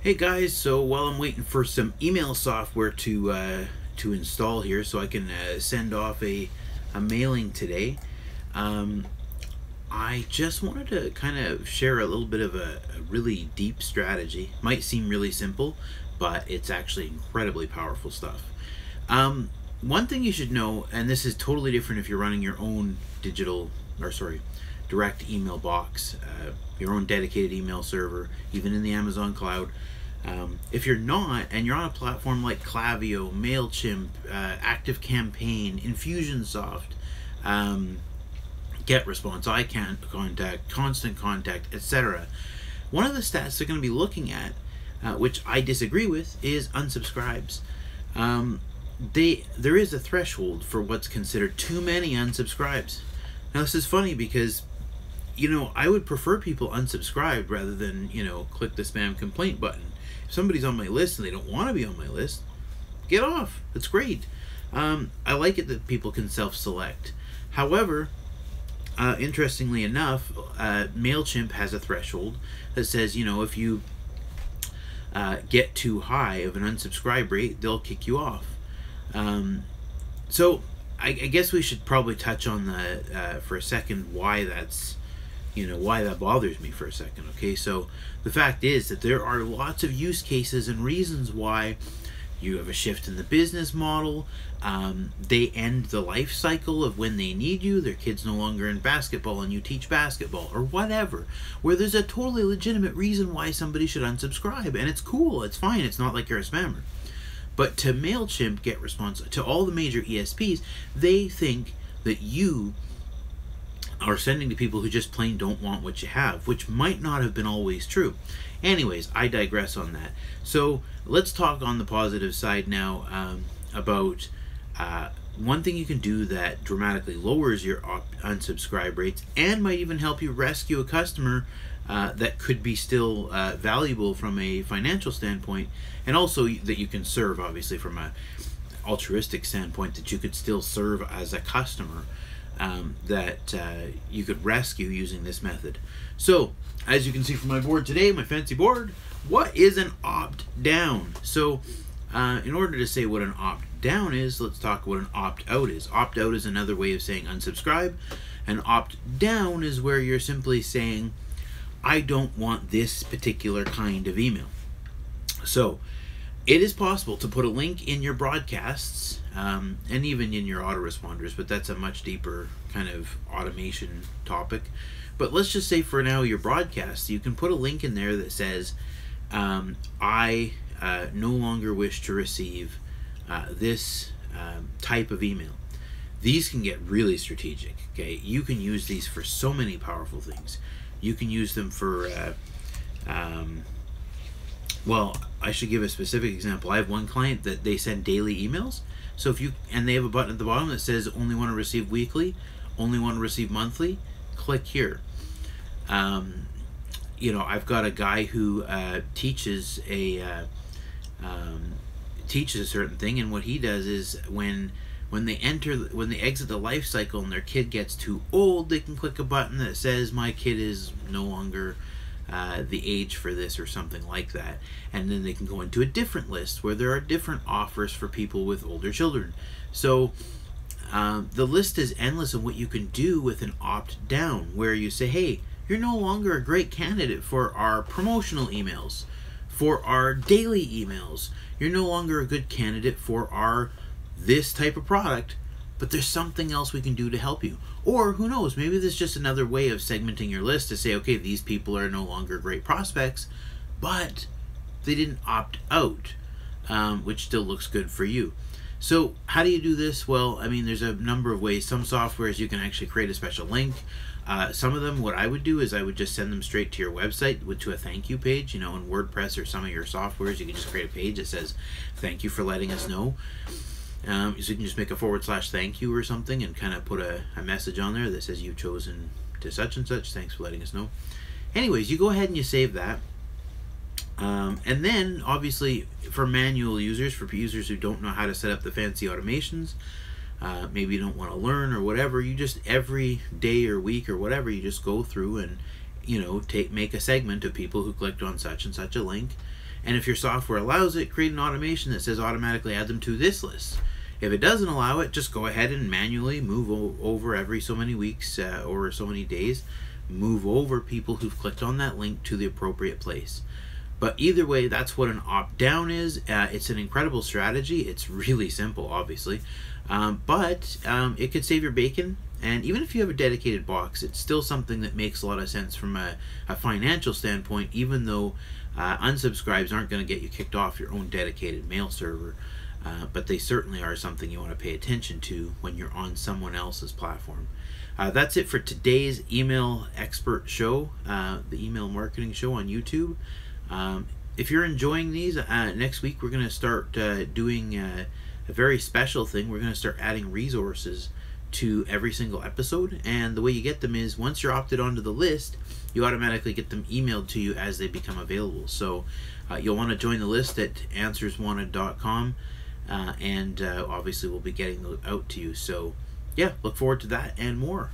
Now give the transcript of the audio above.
Hey guys, so while I'm waiting for some email software to install here, so I can send off a mailing today, um, I just wanted to kind of share a little bit of a really deep strategy. Might seem really simple, but it's actually incredibly powerful stuff. One thing you should know, and this is totally different if you're running your own direct email box, your own dedicated email server, even in the Amazon cloud. If you're not, and you're on a platform like Klaviyo, MailChimp, ActiveCampaign, Infusionsoft, GetResponse, iContact, Constant Contact, etc., one of the stats they're going to be looking at, which I disagree with, is unsubscribes. There is a threshold for what's considered too many unsubscribes. Now this is funny because I would prefer people unsubscribed rather than click the spam complaint button. If somebody's on my list and they don't want to be on my list, get off. That's great. I like it that people can self-select. However, interestingly enough, MailChimp has a threshold that says if you get too high of an unsubscribe rate, they'll kick you off. So I guess we should probably touch on the for a second why that bothers me for a second. Okay, so the fact is that there are lots of use cases and reasons why you have a shift in the business model. They end the life cycle of when they need you. Their kid's no longer in basketball and you teach basketball or whatever, where there's a totally legitimate reason why somebody should unsubscribe, and it's cool, it's fine, it's not like you're a spammer. But to MailChimp, GetResponse, to all the major ESPs, they think that you are sending to people who just plain don't want what you have, which might not have been always true. Anyways, I digress on that. So let's talk on the positive side now about one thing you can do that dramatically lowers your unsubscribe rates and might even help you rescue a customer that could be still valuable from a financial standpoint, and also that you can serve, obviously, from a altruistic standpoint, that you could still serve as a customer, that you could rescue using this method. So, as you can see from my board today, my fancy board, what is an opt-down? So, in order to say what an opt-down is, let's talk what an opt-out is. Opt-out is another way of saying unsubscribe. An opt-down is where you're simply saying, I don't want this particular kind of email. So, it is possible to put a link in your broadcasts, and even in your autoresponders, but that's a much deeper kind of automation topic. But let's just say for now your broadcasts, you can put a link in there that says, I no longer wish to receive this type of email. These can get really strategic, okay? You can use these for so many powerful things. You can use them for, well, I should give a specific example. I have one client that they send daily emails. So and they have a button at the bottom that says only want to receive weekly, only want to receive monthly, click here. I've got a guy who teaches a certain thing, and what he does is when they exit the life cycle and their kid gets too old, they can click a button that says my kid is no longer the age for this or something like that, and then they can go into a different list where there are different offers for people with older children. So the list is endless of what you can do with an opt-down, where you say, hey, you're no longer a great candidate for our promotional emails, for our daily emails. You're no longer a good candidate for our this type of product, but there's something else we can do to help you. Or who knows, maybe there's just another way of segmenting your list to say, okay, these people are no longer great prospects, but they didn't opt out, which still looks good for you. So how do you do this? Well, I mean, there's a number of ways. Some softwares you can actually create a special link. Some of them, what I would do is I would just send them straight to your website, to a thank you page. In WordPress or some of your softwares, you can just create a page that says, thank you for letting us know. So you can just make a /thank you or something and kind of put a message on there that says you've chosen to such and such, thanks for letting us know. Anyways, you go ahead and you save that. And then, obviously, for manual users, for users who don't know how to set up the fancy automations, maybe you don't want to learn or whatever, you just every day or week or whatever, you just go through and make a segment of people who clicked on such and such a link. And if your software allows it, create an automation that says automatically add them to this list. If it doesn't allow it, just go ahead and manually move over every so many weeks or so many days, move over people who've clicked on that link to the appropriate place. But either way, that's what an opt-down is. It's an incredible strategy. It's really simple, obviously. But it could save your bacon. And even if you have a dedicated box, it's still something that makes a lot of sense from a financial standpoint, even though unsubscribes aren't going to get you kicked off your own dedicated mail server. But they certainly are something you want to pay attention to when you're on someone else's platform. That's it for today's Email Expert Show, the email marketing show on YouTube. If you're enjoying these, next week we're going to start doing a very special thing. We're going to start adding resources to every single episode, and the way you get them is once you're opted onto the list, you automatically get them emailed to you as they become available. So you'll want to join the list at answerswanted.com, and obviously we'll be getting those out to you. So yeah, look forward to that and more.